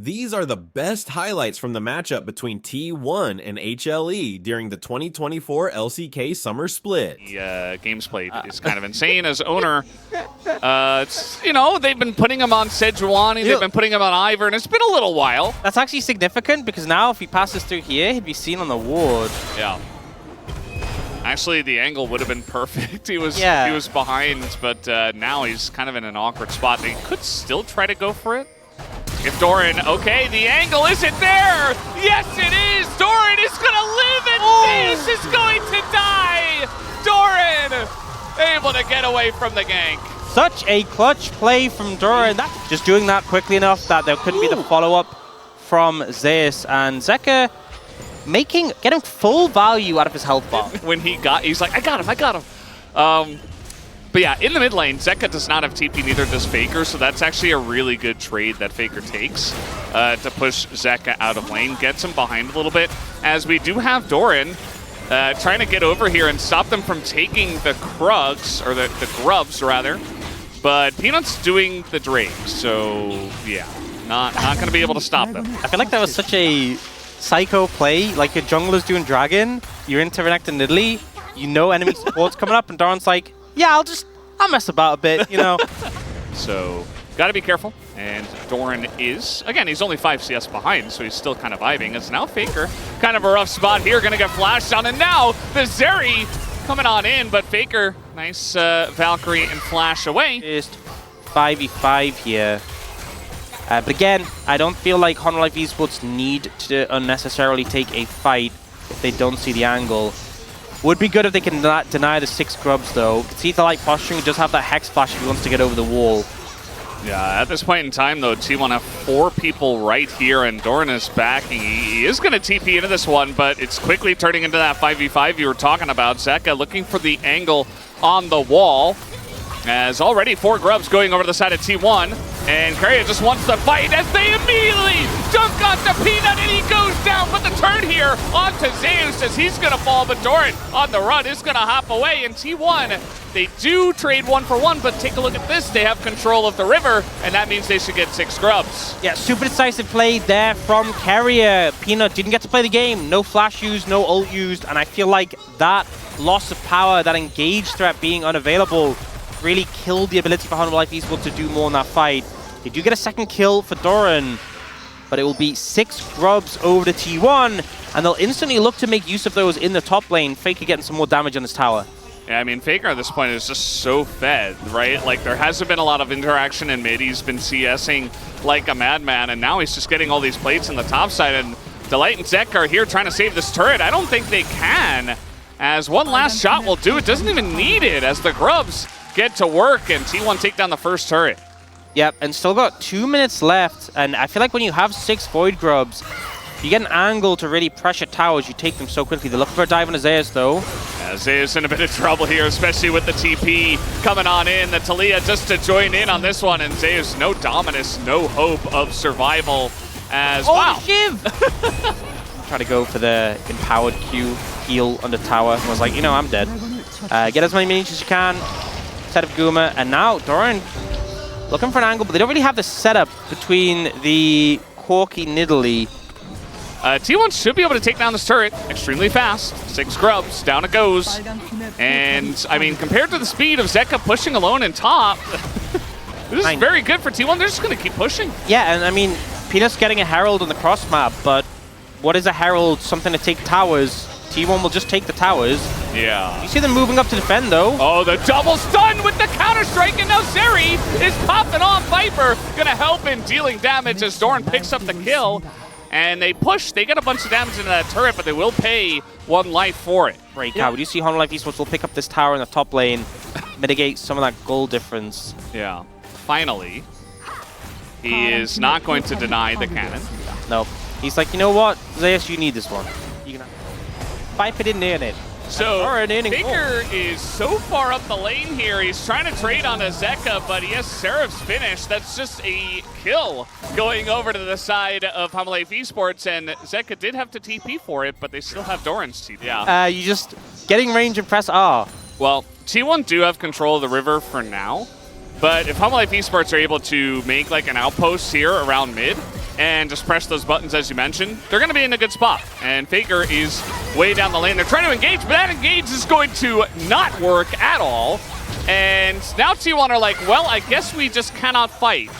These are the best highlights from the matchup between T1 and HLE during the 2024 LCK Summer Split. The games played is kind of insane. As owner, they've been putting him on Sejuani, they've been putting him on Ivor, and it's been a little while. That's actually significant because now if he passes through here, he'd be seen on the ward. Yeah. Actually, the angle would have been perfect. He was behind, but now he's kind of in an awkward spot. They could still try to go for it. If Doran, okay, the angle isn't there. Yes, it is. Doran is going to live and Zeus is going to die. Doran able to get away from the gank. Such a clutch play from Doran. Just doing that quickly enough that there couldn't be the follow-up from Zeus. And Zeka getting full value out of his health bar. When he's like, I got him. But yeah, in the mid lane, Zeka does not have TP, neither does Faker, so that's actually a really good trade that Faker takes to push Zeka out of lane, gets him behind a little bit, as we do have Doran trying to get over here and stop them from taking the Krugs, or the Grubs, rather. But Peanut's doing the Drake, so yeah, not going to be able to stop them. I feel like that was such a psycho play, like your jungler's doing Dragon, you're into Renekton Nidalee, you know enemy support's coming up, and Doran's like, yeah, I'll mess about a bit, you know. So, gotta be careful. And Doran is, again, he's only 5 CS behind, so he's still kind of vibing. It's now Faker, kind of a rough spot here, gonna get flashed on, and now the Zeri coming on in, but Faker, nice Valkyrie and flash away. Just 5v5 here. But again, I don't feel like Hanwha Life esports need to unnecessarily take a fight if they don't see the angle. Would be good if they can deny the 6 grubs, though. See the light posturing, he does have that Hex Flash if he wants to get over the wall. Yeah, at this point in time, though, T1 have 4 people right here, and Doran is backing. He is going to TP into this one, but it's quickly turning into that 5v5 you were talking about. Zeka looking for the angle on the wall, as already 4 grubs going over to the side of T1, and Carrier just wants to fight as they immediately dunk onto Peanut, and he goes down. But the turn here onto Zeus as he's going to fall, but Doran on the run is going to hop away, and T1, they do trade 1 for 1, but take a look at this. They have control of the river, and that means they should get 6 grubs. Yeah, super decisive play there from Carrier. Peanut didn't get to play the game. No flash used, no ult used, and I feel like that loss of power, that engage threat being unavailable, really killed the ability for Hanwha Life esports to do more in that fight. They do get a second kill for Doran, but it will be 6 grubs over to T1, and they'll instantly look to make use of those in the top lane. Faker getting some more damage on this tower. Yeah, I mean, Faker at this point is just so fed, right? Like, there hasn't been a lot of interaction in mid. He's been CSing like a madman, and now he's just getting all these plates in the top side, and Delight and Zek are here trying to save this turret. I don't think they can, as one last shot will do it. Doesn't even need it, as the grubs get to work, and T1 take down the first turret. Yep, and still got 2 minutes left, and I feel like when you have 6 Void Grubs, you get an angle to really pressure towers, you take them so quickly. They're looking for a dive on Zeus, though. Yeah, Zeus in a bit of trouble here, especially with the TP coming on in. The Talia just to join in on this one, and Zeus, no Dominus, no hope of survival, as wow. Shiv! Try to go for the empowered Q heal on the tower. I was like, I'm dead. Get as many minions as you can. Set up Guma, and now Doran looking for an angle, but they don't really have the setup between the Corki Nidalee. T1 should be able to take down this turret extremely fast. 6 grubs, down it goes. And, I mean, compared to the speed of Zeka pushing alone in top, this is very good for T1. They're just going to keep pushing. Yeah, and I mean, Peanut's getting a Herald on the cross map, but what is a Herald? Something to take towers. T1 will just take the towers. Yeah. You see them moving up to defend, though. Oh, the double stun with the counter-strike, and now Zeri is popping off Viper. Gonna help in dealing damage as Doran picks up the kill. And they push, they get a bunch of damage into that turret, but they will pay 1 life for it. Great cow. You see Hanwha Life esports will pick up this tower in the top lane, mitigate some of that goal difference. Yeah. Finally, he is not going to deny the cannon. No. He's like, you know what, Zeus, you need this one. You can pipe it in there, Nate. So, Faker is so far up the lane here. He's trying to trade on a Zeka, but he has Seraph's finish. That's just a kill going over to the side of Hanwha Life esports, and Zeka did have to TP for it, but they still have Doran's TP. Yeah. You just getting range and press R. Well, T1 do have control of the river for now, but if Hanwha Life esports are able to make like an outpost here around mid, and just press those buttons as you mentioned, they're going to be in a good spot. And Faker is way down the lane. They're trying to engage, but that engage is going to not work at all. And now T1 are like, well, I guess we just cannot fight.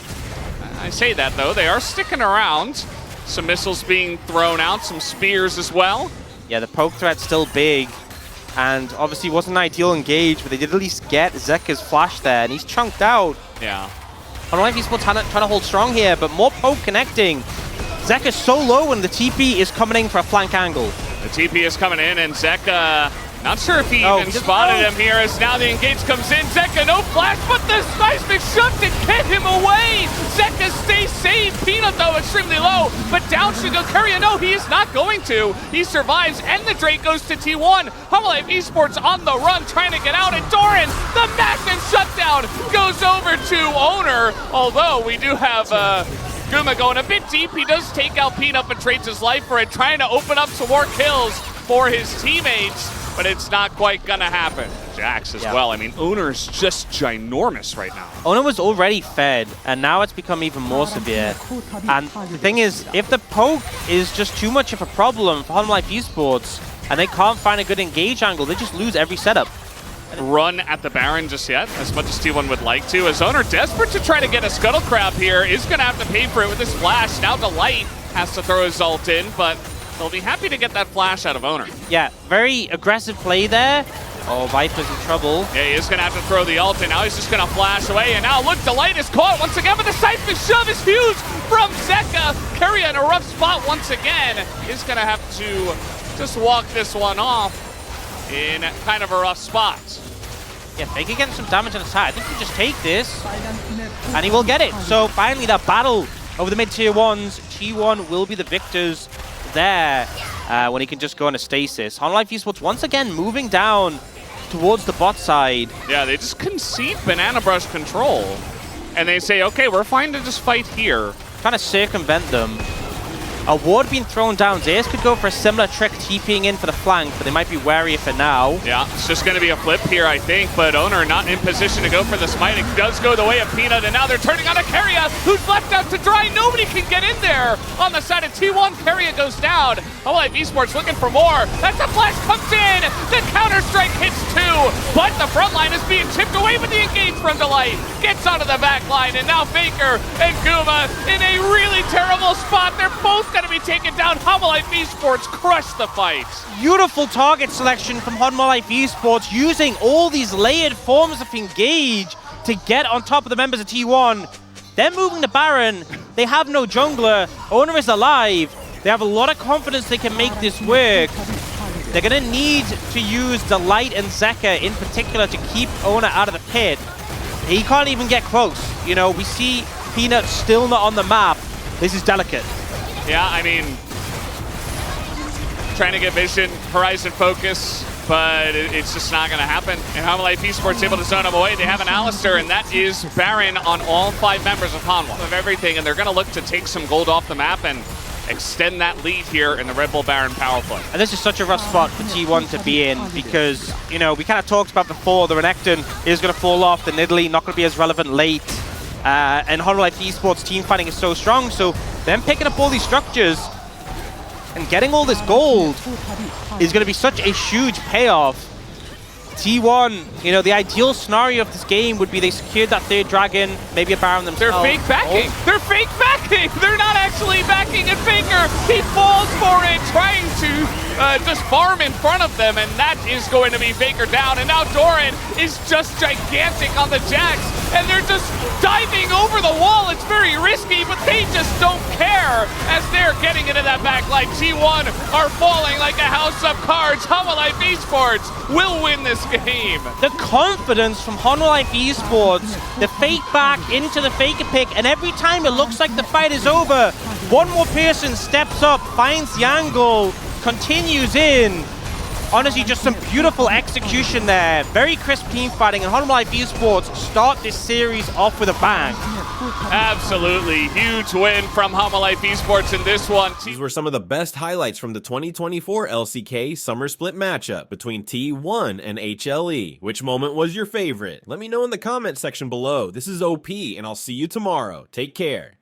I say that, though. They are sticking around. Some missiles being thrown out, some spears as well. Yeah, the poke threat's still big. And obviously wasn't an ideal engage, but they did at least get Zeka's flash there, and he's chunked out. Yeah. Hanwha Life esports trying to hold strong here, but more poke connecting. Zeka's so low, and the TP is coming in for a flank angle. The TP is coming in, and Zeka, not sure if he even spotted him here, as now the engage comes in. Zeka, no flash, but the seismic shove to get him away! Zeka stays safe. Peanut, though, extremely low, but down should go Keria. No, he is not going to. He survives, and the Drake goes to T1. Hanwha Life esports on the run, trying to get out, and Doran, the Magnet shutdown, goes over to Owner, although we do have Guma going a bit deep. He does take out Peanut, but trades his life for it, trying to open up some more kills for his teammates, but it's not quite gonna happen. Jax as well. I mean, Owner's just ginormous right now. Owner was already fed, and now it's become even more severe. And the thing is, if the poke is just too much of a problem for Hanwha Life esports, and they can't find a good engage angle, they just lose every setup. Run at the Baron just yet, as much as T1 would like to. As Owner, desperate to try to get a Scuttle Crab here, is gonna have to pay for it with this flash. Now Delight has to throw his ult in, but they'll be happy to get that flash out of Owner. Yeah, very aggressive play there. Oh, Viper's in trouble. Yeah, he is going to have to throw the ult, and now he's just going to flash away. And now, look, Delight is caught once again, but the seismic shove is huge from Zeka. Keria in a rough spot once again. Is going to have to just walk this one off in kind of a rough spot. Yeah, Faker getting some damage on the side. I think he just take this, and he will get it. So finally, that battle over the mid-tier ones, T1 will be the victors there when he can just go on a stasis. Hanwha Life esports once again moving down towards the bot side. Yeah, they just concede Banana Brush control, and they say, okay, we're fine to just fight here. Trying to circumvent them. A ward being thrown down. Zeus could go for a similar trick, TPing in for the flank, but they might be wary of it now. Yeah, it's just going to be a flip here, I think, but Owner not in position to go for the smite. It does go the way of Peanut, and now they're turning on a Keria, who's left out to dry. Nobody can get in there. On the side of T1, Keria goes down. Hanwha Life esports looking for more. That's a flash comes in. The counter-strike hits two, but the front line is being chipped away with the engage from Delight. Gets onto the back line, and now Faker and Guma in a really terrible spot. They're both going to be taken down. Hanwha Life esports crush the fight. Beautiful target selection from Hanwha Life esports, using all these layered forms of engage to get on top of the members of T1. They're moving the Baron. They have no jungler. Owner is alive. They have a lot of confidence they can make this work. They're going to need to use Delight and Zeka in particular to keep Owner out of the pit. He can't even get close. You know, we see Peanut still not on the map. This is delicate. Yeah, I mean, trying to get vision, horizon focus, but it's just not going to happen. And Hanwha Life esports able to zone him away. They have an Alistar, and that is Baron on all 5 members of Hanwha. Of everything, and they're going to look to take some gold off the map and extend that lead here in the Red Bull Baron power play. And this is such a rough spot for T1 to be in, because, you know, we kind of talked about before, the Renekton is going to fall off, the Nidalee not going to be as relevant late. And Hanwha Life esports team fighting is so strong, so them picking up all these structures and getting all this gold is going to be such a huge payoff. T1, you know, the ideal scenario of this game would be they secured that 3rd dragon, maybe a Baron themselves. They're fake backing! Oh. They're fake backing! They're not actually backing, and Faker, he falls for it, trying to just farm in front of them, and that is going to be Faker down. And now Doran is just gigantic on the Jax, and they're just diving over the wall. It's very risky, but they just don't care as they're getting into that back line. T1 are falling like a house of cards. Hanwha Life esports will win this game. The confidence from Hanwha Life esports, the fake back into the faker pick, and every time it looks like the fight is over, one more person steps up, finds the angle, continues in. Honestly, just some beautiful execution there. Very crisp team fighting, and Hanwha Life esports start this series off with a bang. Absolutely. Huge win from Hanwha Life esports in this one. These were some of the best highlights from the 2024 LCK Summer Split matchup between T1 and HLE. Which moment was your favorite? Let me know in the comment section below. This is OP, and I'll see you tomorrow. Take care.